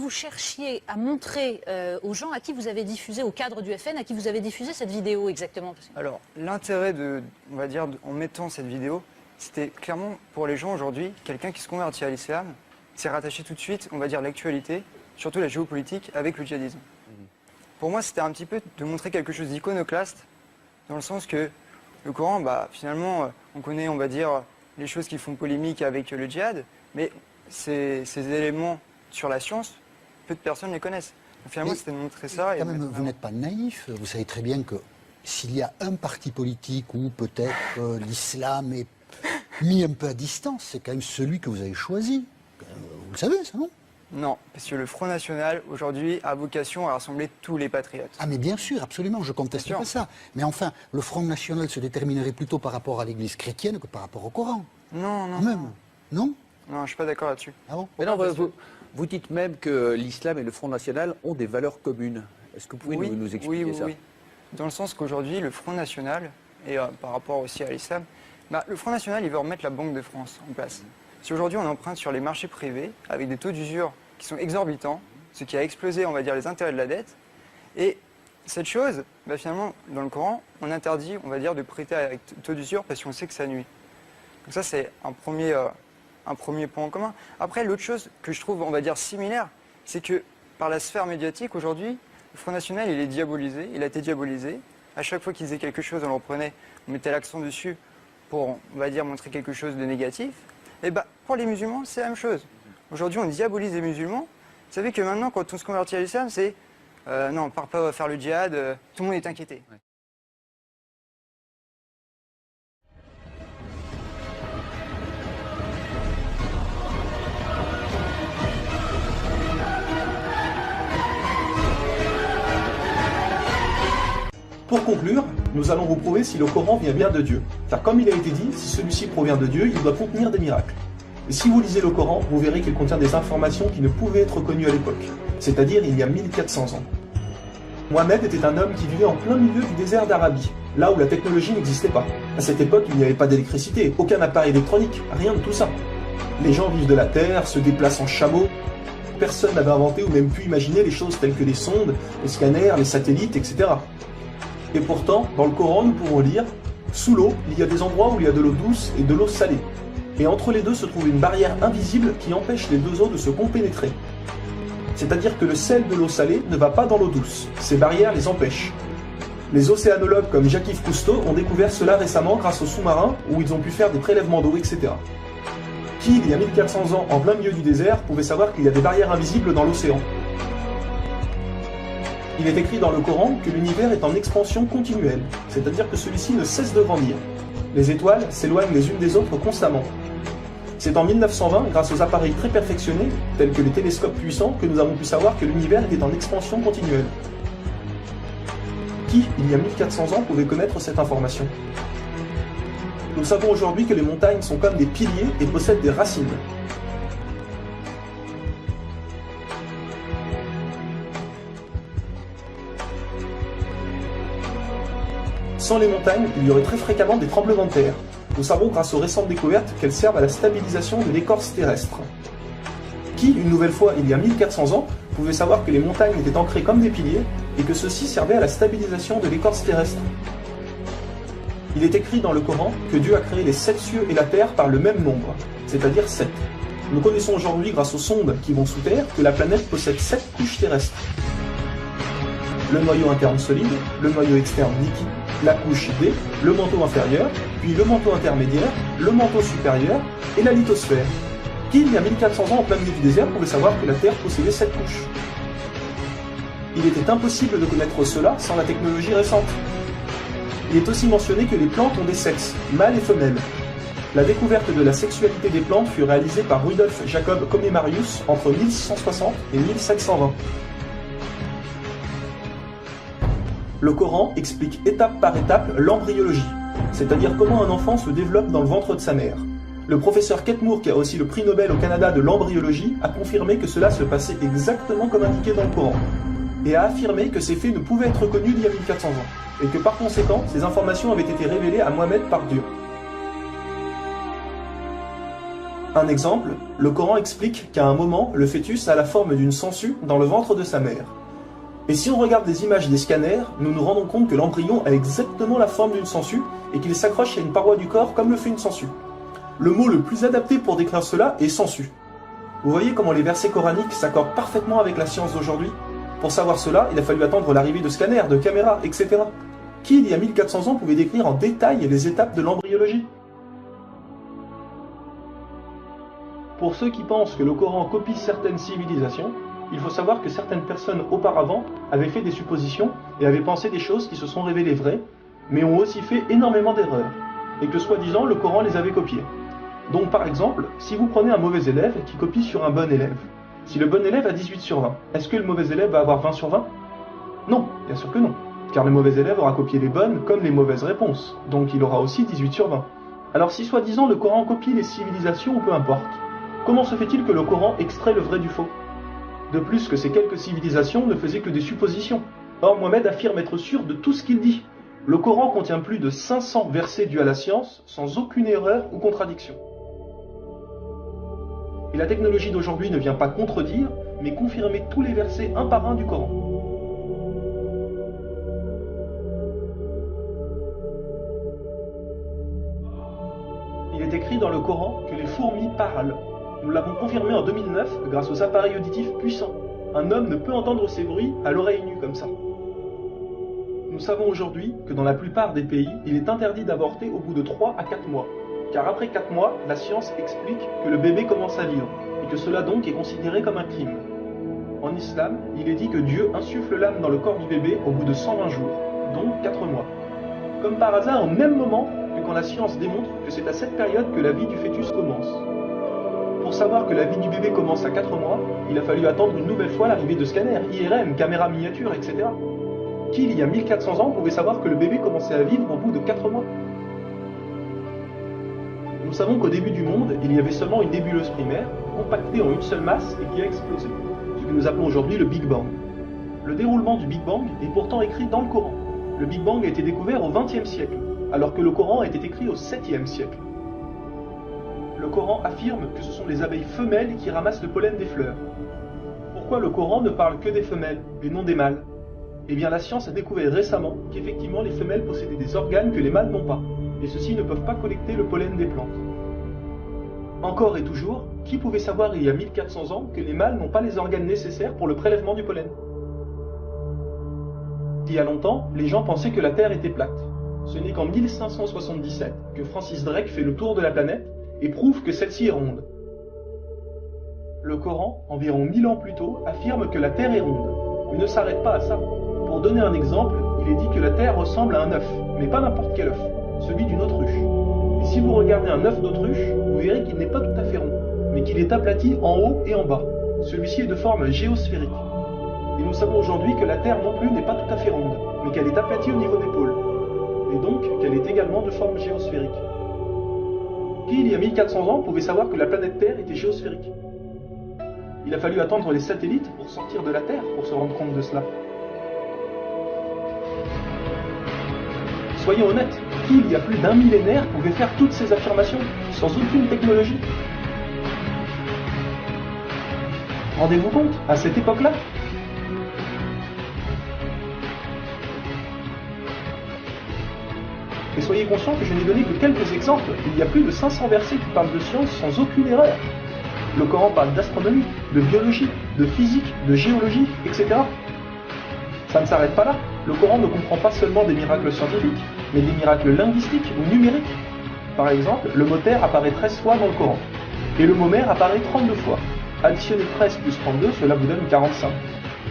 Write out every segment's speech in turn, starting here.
vous cherchiez à montrer aux gens à qui vous avez diffusé, au cadre du FN, à qui vous avez diffusé cette vidéo exactement? Alors, l'intérêt on va dire, en mettant cette vidéo, c'était clairement pour les gens aujourd'hui, quelqu'un qui se convertit à l'islam, c'est rattaché tout de suite, on va dire, l'actualité, surtout la géopolitique, avec le djihadisme. Pour moi, c'était un petit peu de montrer quelque chose d'iconoclaste, dans le sens que le Coran, finalement, on connaît, on va dire, les choses qui font polémique avec le djihad, mais ces éléments sur la science, peu de personnes les connaissent. Donc, finalement, c'était de montrer ça. Quand même, vous n'êtes pas naïf, vous savez très bien que s'il y a un parti politique où peut-être l'islam est mis un peu à distance, c'est quand même celui que vous avez choisi. Vous le savez, ça, non? Non, parce que le Front National, aujourd'hui, a vocation à rassembler tous les patriotes. Ah mais bien sûr, absolument, je conteste pas ça. Mais enfin, le Front National se déterminerait plutôt par rapport à l'Église chrétienne que par rapport au Coran. Non, non. Même. Non? Non, je suis pas d'accord là-dessus. Ah bon? Mais non, vous dites même que l'islam et le Front National ont des valeurs communes. Est-ce que vous pouvez nous expliquer ça? Oui. Dans le sens qu'aujourd'hui, le Front National, et par rapport aussi à l'islam, le Front National, il veut remettre la Banque de France en place. Si aujourd'hui on emprunte sur les marchés privés avec des taux d'usure qui sont exorbitants, ce qui a explosé, on va dire, les intérêts de la dette, et cette chose, finalement, dans le Coran, on interdit, on va dire, de prêter avec taux d'usure parce qu'on sait que ça nuit. Donc ça, c'est un premier point en commun. Après, l'autre chose que je trouve, on va dire, similaire, c'est que par la sphère médiatique, aujourd'hui, le Front National, il est diabolisé, il a été diabolisé. À chaque fois qu'ils faisaient quelque chose, on le reprenait, on mettait l'accent dessus pour, on va dire, montrer quelque chose de négatif. Et pour les musulmans, c'est la même chose. Aujourd'hui, on diabolise les musulmans. Vous savez que maintenant, quand on se convertit à l'islam, c'est non, on ne part pas faire le djihad, tout le monde est inquiété. Ouais. Pour conclure, nous allons vous prouver si le Coran vient bien de Dieu. Car comme il a été dit, si celui-ci provient de Dieu, il doit contenir des miracles. Et si vous lisez le Coran, vous verrez qu'il contient des informations qui ne pouvaient être connues à l'époque, c'est-à-dire il y a 1400 ans. Mohammed était un homme qui vivait en plein milieu du désert d'Arabie, là où la technologie n'existait pas. À cette époque, il n'y avait pas d'électricité, aucun appareil électronique, rien de tout ça. Les gens vivent de la terre, se déplacent en chameau. Personne n'avait inventé ou même pu imaginer les choses telles que les sondes, les scanners, les satellites, etc. Et pourtant, dans le Coran, nous pouvons lire « Sous l'eau, il y a des endroits où il y a de l'eau douce et de l'eau salée. Et entre les deux se trouve une barrière invisible qui empêche les deux eaux de se compénétrer. C'est-à-dire que le sel de l'eau salée ne va pas dans l'eau douce. Ces barrières les empêchent. Les océanologues comme Jacques-Yves Cousteau ont découvert cela récemment grâce aux sous-marins où ils ont pu faire des prélèvements d'eau, etc. Qui, il y a 1400 ans, en plein milieu du désert, pouvait savoir qu'il y a des barrières invisibles dans l'océan? Il est écrit dans le Coran que l'univers est en expansion continuelle, c'est-à-dire que celui-ci ne cesse de grandir. Les étoiles s'éloignent les unes des autres constamment. C'est en 1920, grâce aux appareils très perfectionnés, tels que les télescopes puissants, que nous avons pu savoir que l'univers était en expansion continuelle. Qui, il y a 1400 ans, pouvait connaître cette information? Nous savons aujourd'hui que les montagnes sont comme des piliers et possèdent des racines. Sans les montagnes, il y aurait très fréquemment des tremblements de terre. Nous savons grâce aux récentes découvertes qu'elles servent à la stabilisation de l'écorce terrestre. Qui, une nouvelle fois, il y a 1400 ans, pouvait savoir que les montagnes étaient ancrées comme des piliers et que ceux-ci servaient à la stabilisation de l'écorce terrestre? Il est écrit dans le Coran que Dieu a créé les 7 cieux et la terre par le même nombre, c'est-à-dire 7. Nous connaissons aujourd'hui, grâce aux sondes qui vont sous terre, que la planète possède 7 couches terrestres. Le noyau interne solide, le noyau externe liquide, la couche D, le manteau inférieur, puis le manteau intermédiaire, le manteau supérieur et la lithosphère. Qui, il y a 1400 ans en plein milieu du désert, pouvait savoir que la Terre possédait 7 couches? Il était impossible de connaître cela sans la technologie récente. Il est aussi mentionné que les plantes ont des sexes, mâles et femelles. La découverte de la sexualité des plantes fut réalisée par Rudolf Jacob Comnenarius entre 1660 et 1720. Le Coran explique étape par étape l'embryologie, c'est-à-dire comment un enfant se développe dans le ventre de sa mère. Le professeur Kate Moore, qui a aussi le prix Nobel au Canada de l'embryologie, a confirmé que cela se passait exactement comme indiqué dans le Coran, et a affirmé que ces faits ne pouvaient être connus d'il y a 1400 ans, et que par conséquent, ces informations avaient été révélées à Mohammed par Dieu. Un exemple, le Coran explique qu'à un moment, le fœtus a la forme d'une sangsue dans le ventre de sa mère. Et si on regarde les images des scanners, nous nous rendons compte que l'embryon a exactement la forme d'une sangsue et qu'il s'accroche à une paroi du corps comme le fait une sangsue. Le mot le plus adapté pour décrire cela est sangsue. Vous voyez comment les versets coraniques s'accordent parfaitement avec la science d'aujourd'hui? Pour savoir cela, il a fallu attendre l'arrivée de scanners, de caméras, etc. Qui, il y a 1400 ans, pouvait décrire en détail les étapes de l'embryologie? Pour ceux qui pensent que le Coran copie certaines civilisations, il faut savoir que certaines personnes auparavant avaient fait des suppositions et avaient pensé des choses qui se sont révélées vraies, mais ont aussi fait énormément d'erreurs, et que soi-disant le Coran les avait copiées. Donc par exemple, si vous prenez un mauvais élève qui copie sur un bon élève, si le bon élève a 18 sur 20, est-ce que le mauvais élève va avoir 20 sur 20? Non, bien sûr que non, car le mauvais élève aura copié les bonnes comme les mauvaises réponses, donc il aura aussi 18 sur 20. Alors si soi-disant le Coran copie les civilisations ou peu importe, comment se fait-il que le Coran extrait le vrai du faux? De plus que ces quelques civilisations ne faisaient que des suppositions. Or Mohamed affirme être sûr de tout ce qu'il dit. Le Coran contient plus de 500 versets dus à la science, sans aucune erreur ou contradiction. Et la technologie d'aujourd'hui ne vient pas contredire, mais confirmer tous les versets un par un du Coran. Il est écrit dans le Coran que les fourmis parlent. Nous l'avons confirmé en 2009 grâce aux appareils auditifs puissants. Un homme ne peut entendre ces bruits à l'oreille nue comme ça. Nous savons aujourd'hui que dans la plupart des pays, il est interdit d'avorter au bout de 3 à 4 mois. Car après 4 mois, la science explique que le bébé commence à vivre, et que cela donc est considéré comme un crime. En islam, il est dit que Dieu insuffle l'âme dans le corps du bébé au bout de 120 jours, donc 4 mois. Comme par hasard, au même moment que quand la science démontre que c'est à cette période que la vie du fœtus commence. Pour savoir que la vie du bébé commence à 4 mois, il a fallu attendre une nouvelle fois l'arrivée de scanners, IRM, caméras miniatures, etc. Qui, il y a 1400 ans, pouvait savoir que le bébé commençait à vivre au bout de 4 mois? Nous savons qu'au début du monde, il y avait seulement une nébuleuse primaire, compactée en une seule masse et qui a explosé, ce que nous appelons aujourd'hui le Big Bang. Le déroulement du Big Bang est pourtant écrit dans le Coran. Le Big Bang a été découvert au XXe siècle, alors que le Coran a été écrit au 7e siècle. Le Coran affirme que ce sont les abeilles femelles qui ramassent le pollen des fleurs. Pourquoi le Coran ne parle que des femelles et non des mâles? Eh bien la science a découvert récemment qu'effectivement les femelles possédaient des organes que les mâles n'ont pas, et ceux-ci ne peuvent pas collecter le pollen des plantes. Encore et toujours, qui pouvait savoir il y a 1400 ans que les mâles n'ont pas les organes nécessaires pour le prélèvement du pollen? Il y a longtemps, les gens pensaient que la Terre était plate. Ce n'est qu'en 1577 que Francis Drake fait le tour de la planète et prouve que celle-ci est ronde. Le Coran, environ 1000 ans plus tôt, affirme que la Terre est ronde, mais ne s'arrête pas à ça. Pour donner un exemple, il est dit que la Terre ressemble à un œuf, mais pas n'importe quel œuf, celui d'une autruche. Et si vous regardez un œuf d'autruche, vous verrez qu'il n'est pas tout à fait rond, mais qu'il est aplati en haut et en bas. Celui-ci est de forme géosphérique. Et nous savons aujourd'hui que la Terre non plus n'est pas tout à fait ronde, mais qu'elle est aplatie au niveau des pôles, et donc qu'elle est également de forme géosphérique. Qui, il y a 1400 ans, pouvait savoir que la planète Terre était géosphérique? Il a fallu attendre les satellites pour sortir de la Terre pour se rendre compte de cela. Soyons honnêtes, qui, il y a plus d'un millénaire, pouvait faire toutes ces affirmations sans aucune technologie? Rendez-vous compte, à cette époque-là? Et soyez conscients que je n'ai donné que quelques exemples. Il y a plus de 500 versets qui parlent de science sans aucune erreur. Le Coran parle d'astronomie, de biologie, de physique, de géologie, etc. Ça ne s'arrête pas là. Le Coran ne comprend pas seulement des miracles scientifiques, mais des miracles linguistiques ou numériques. Par exemple, le mot terre apparaît 13 fois dans le Coran, et le mot mer apparaît 32 fois. Additionnez 13 plus 32, cela vous donne 45.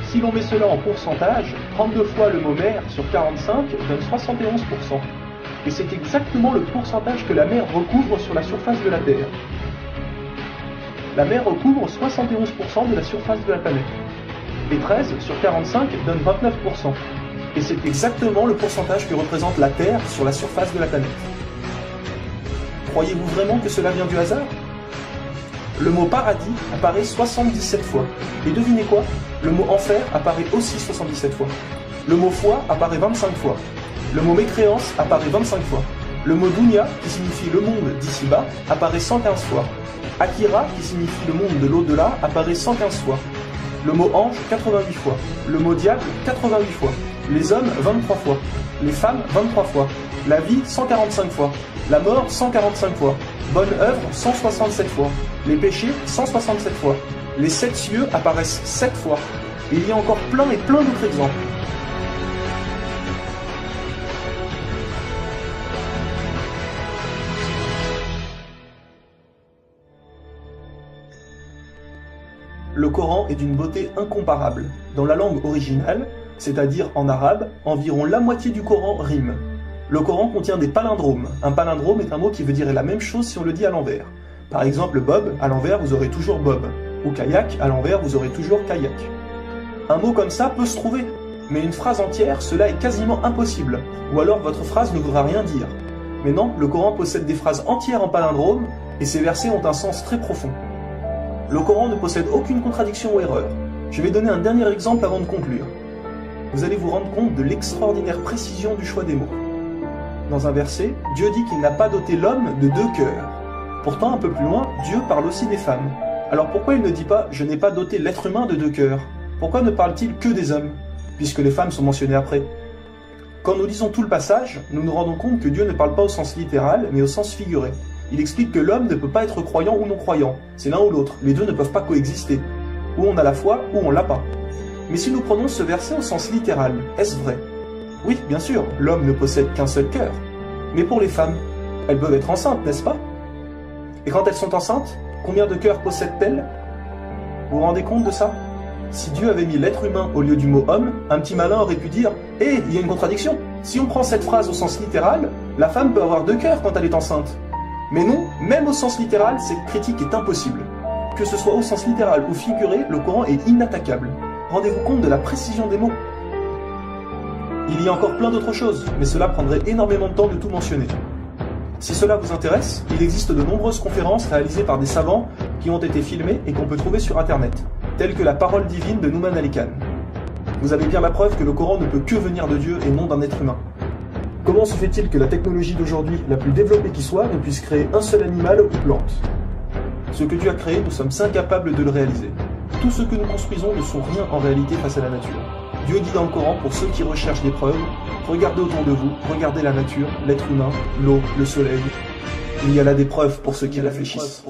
Si l'on met cela en pourcentage, 32 fois le mot mer sur 45 donne 71%. Et c'est exactement le pourcentage que la mer recouvre sur la surface de la Terre. La mer recouvre 71% de la surface de la planète. Et 13 sur 45 donne 29%. Et c'est exactement le pourcentage que représente la Terre sur la surface de la planète. Croyez-vous vraiment que cela vient du hasard? Le mot paradis apparaît 77 fois. Et devinez quoi? Le mot enfer apparaît aussi 77 fois. Le mot foi apparaît 25 fois. Le mot mécréance apparaît 25 fois. Le mot dunya, qui signifie le monde d'ici-bas, apparaît 115 fois. Akira, qui signifie le monde de l'au-delà, apparaît 115 fois. Le mot ange, 88 fois. Le mot diable, 88 fois. Les hommes, 23 fois. Les femmes, 23 fois. La vie, 145 fois. La mort, 145 fois. Bonne œuvre, 167 fois. Les péchés, 167 fois. Les 7 cieux apparaissent 7 fois. Et il y a encore plein et plein d'autres exemples. Le Coran est d'une beauté incomparable. Dans la langue originale, c'est-à-dire en arabe, environ la moitié du Coran rime. Le Coran contient des palindromes. Un palindrome est un mot qui veut dire la même chose si on le dit à l'envers. Par exemple, Bob, à l'envers, vous aurez toujours Bob. Ou kayak, à l'envers, vous aurez toujours kayak. Un mot comme ça peut se trouver, mais une phrase entière, cela est quasiment impossible. Ou alors votre phrase ne voudra rien dire. Mais non, le Coran possède des phrases entières en palindrome, et ces versets ont un sens très profond. Le Coran ne possède aucune contradiction ou erreur. Je vais donner un dernier exemple avant de conclure. Vous allez vous rendre compte de l'extraordinaire précision du choix des mots. Dans un verset, Dieu dit qu'il n'a pas doté l'homme de 2 cœurs. Pourtant, un peu plus loin, Dieu parle aussi des femmes. Alors pourquoi il ne dit pas « je n'ai pas doté l'être humain de 2 cœurs » ? Pourquoi ne parle-t-il que des hommes, puisque les femmes sont mentionnées après ? Quand nous lisons tout le passage, nous nous rendons compte que Dieu ne parle pas au sens littéral, mais au sens figuré. Il explique que l'homme ne peut pas être croyant ou non-croyant, c'est l'un ou l'autre, les deux ne peuvent pas coexister. Ou on a la foi, ou on l'a pas. Mais si nous prenons ce verset au sens littéral, est-ce vrai ? Oui, bien sûr, l'homme ne possède qu'un seul cœur. Mais pour les femmes, elles peuvent être enceintes, n'est-ce pas ? Et quand elles sont enceintes, combien de cœurs possèdent-elles ? Vous vous rendez compte de ça ? Si Dieu avait mis l'être humain au lieu du mot homme, un petit malin aurait pu dire « Hé, il y a une contradiction ! Si on prend cette phrase au sens littéral, la femme peut avoir 2 cœurs quand elle est enceinte. » Mais non, même au sens littéral, cette critique est impossible. Que ce soit au sens littéral ou figuré, le Coran est inattaquable. Rendez-vous compte de la précision des mots. Il y a encore plein d'autres choses, mais cela prendrait énormément de temps de tout mentionner. Si cela vous intéresse, il existe de nombreuses conférences réalisées par des savants qui ont été filmées et qu'on peut trouver sur internet, telles que la parole divine de Nouman Ali Khan. Vous avez bien la preuve que le Coran ne peut que venir de Dieu et non d'un être humain. Comment se fait-il que la technologie d'aujourd'hui, la plus développée qui soit, ne puisse créer un seul animal ou plante ? Ce que Dieu a créé, nous sommes incapables de le réaliser. Tout ce que nous construisons ne sont rien en réalité face à la nature. Dieu dit dans le Coran, pour ceux qui recherchent des preuves, regardez autour de vous, regardez la nature, l'être humain, l'eau, le soleil. Il y a là des preuves pour ceux qui réfléchissent.